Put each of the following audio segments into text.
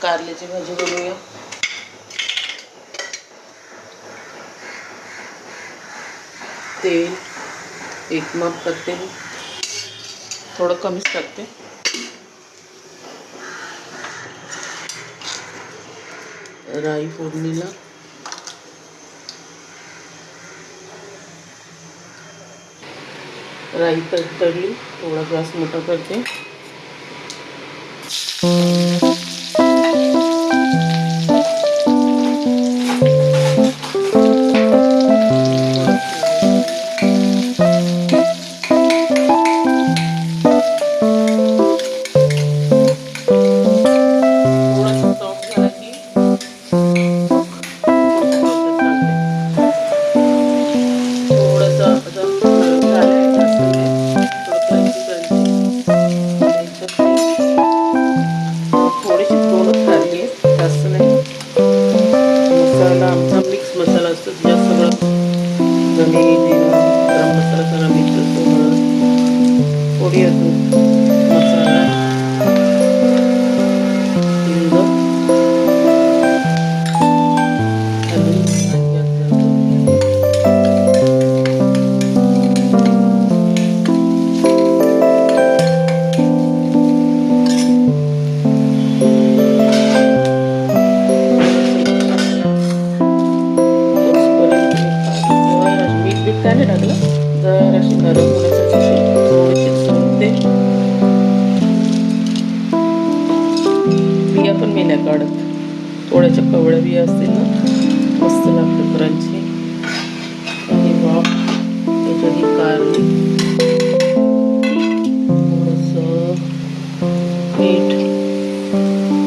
कारल्याची भाजी बनवूया. तेल एक माप टाकते, थोडं कमीच टाकते. राई फोडणीला, राई तडतडली, थोडा गॅस मोठा करते. बिया पण मी नाही काढत, थोड्याच्या कवड्या बिया असतील ना, मस्त लागतं क्रंची. आणि मग त्याच्यात कारली, थोडंसं मीठ,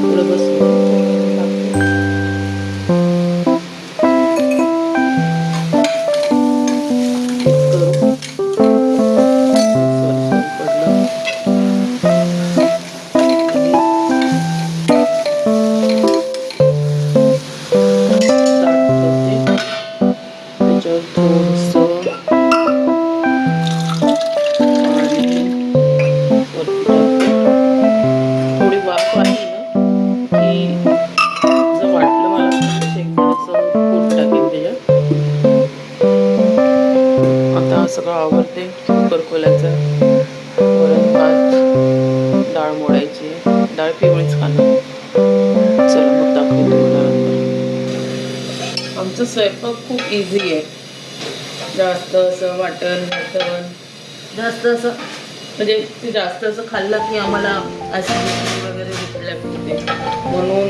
थोडं बस सगळं आवडते. कुकर खोलायचं, वरण भात, डाळ मोडायची, डाळ पिवळीच खाणार. चला मग दाखवते तुम्हाला नंतर. आमचं स्वयंपाक खूप इझी आहे. जास्त असं वाटण जास्त असं म्हणजे ते जास्त असं खाल्लं की आम्हाला ॲसिडिटी वगैरे रिफ्लेक्ट होते, म्हणून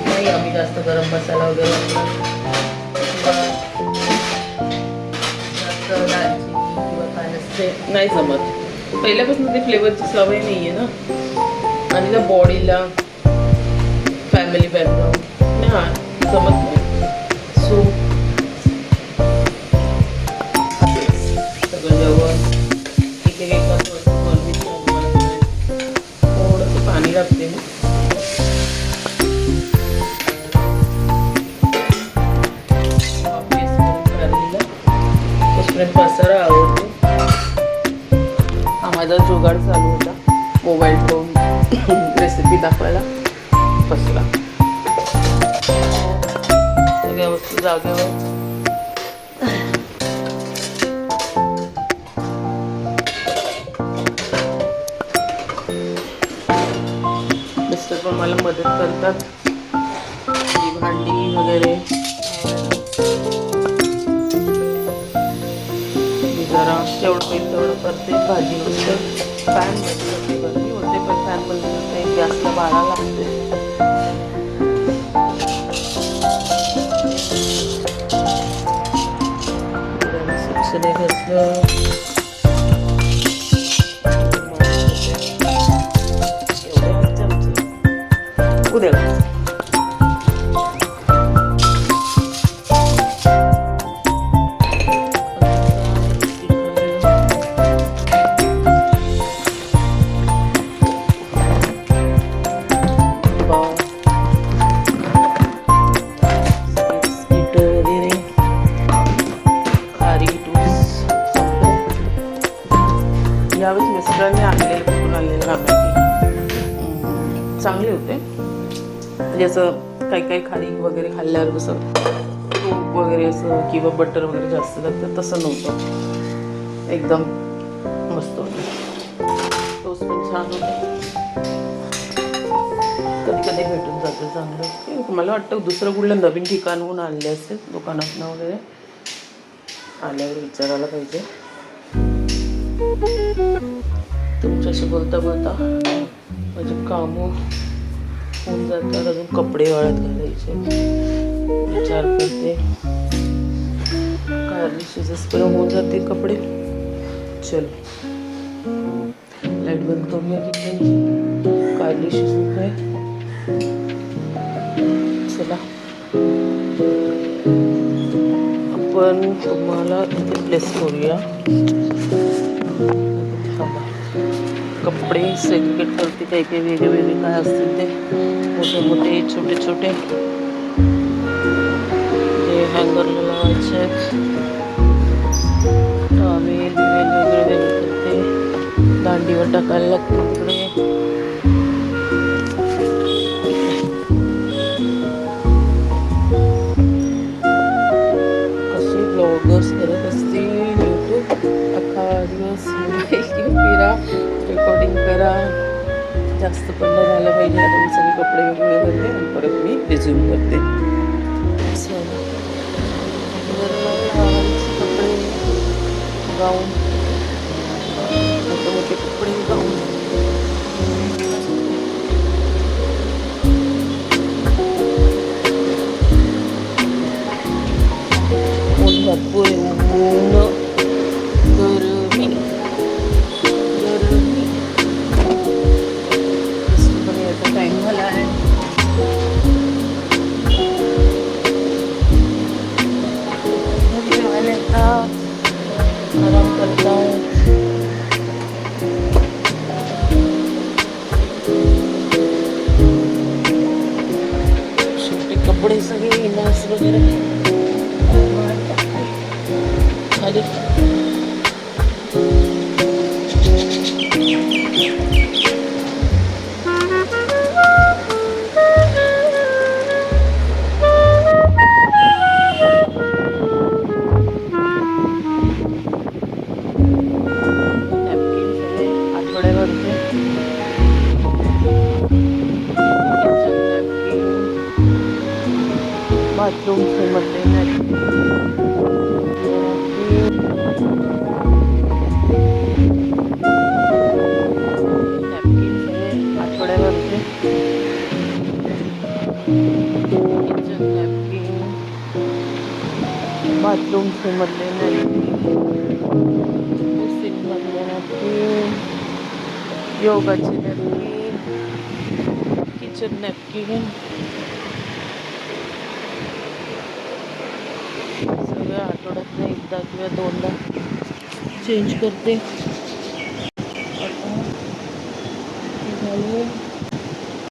नाही आम्ही जास्त गरम मसाला वगैरे नाही जमत. पहिल्यापासून ते फ्लेवरची सवय नाही आहे ना, आणि त्या बॉडीला फॅमिली बॅकग्राऊंड हा जमत नाही. सो सगळं जेवण एक एक थोडंसं पाणी लागते. पसारा आवडतो. हा माझा जुगाड चालू होता, मोबाईल ठेवून रेसिपी दाखवायला बसला. सगळ्या वस्तू जागेवर. मिस्टर पण मला मदत करतात, भांडी वगैरे. जरा जेवढं होईल तेवढं करते. भाजी नुसतं फॅनमध्ये गर्दी होते, पण फॅनमध्ये काही गॅसला बाळा लागते. स्वच्छने घेतलं. उद्या यावेळेस मिस्टरांनी आणलेले कुठून आणलेले रामेटी चांगले होते. म्हणजे असं काही काही खारीक वगैरे खाल्ल्यावर कसं तूप वगैरे असं किंवा बटर वगैरे जास्त लागतं, तसं नव्हतं. एकदम मस्त होतं. टोस्ट पण छान होतं. कधी कधी भेटून जातं चांगलं. मला वाटतं दुसरं कुठलं नवीन ठिकाणहून आणले असेल दुकानातनं वगैरे. आल्यावर विचारायला पाहिजे. तुमच्याशी बोलता बोलता माझे कामं होऊन जातात. अजून कपडे वाळत घालायचे विचार करते. कारली शिजेसपर्यंत होऊन जातील कपडे. चलो लाईट बंद करूया किचनची. कारली शिजून काय. चला आपण तुम्हाला इथे प्लेस करूया. थांबा. कपडे सेग्रिगेट करते. काही काही वेगळे वेगळे काय असतील ते, मोठे मोठे छोटे छोटे जे हँगरला लावायचे आहेत. टॉवेल वेगवेगळे वेगळे करते. दांडीवर टाकायला लागते तिकडे. कसे ब्लॉगर्स करत असतील यूट्यूब. अख्खा दिवस फिरा, रेकॉर्डिंग करा. जास्त पण नाही झालं पाहिजे. आता मी सगळे कपडे वेगवेगळे करते आणि परत मी रिझ्यूम करते. कपडे गाऊन, मोठे मोठे कपडे गाऊन. ऊन भरपूर ऊन, गरमी गरमी. पण याचा टाईम झाला आहे. आराम करतात. शेवटी कपडे सगळे नास वगैरे खाली. बाथरूम मध्ये आठवड्यावरचे किचन नॅपकिन, बाथरूम मधले नॅपकिन, मधले नॅपकिन, योगाचे नॅपकिन, किचन नॅपकिन. सगळ्या आठवड्यातनं एकदा किंवा दोनदा चेंज करते. आता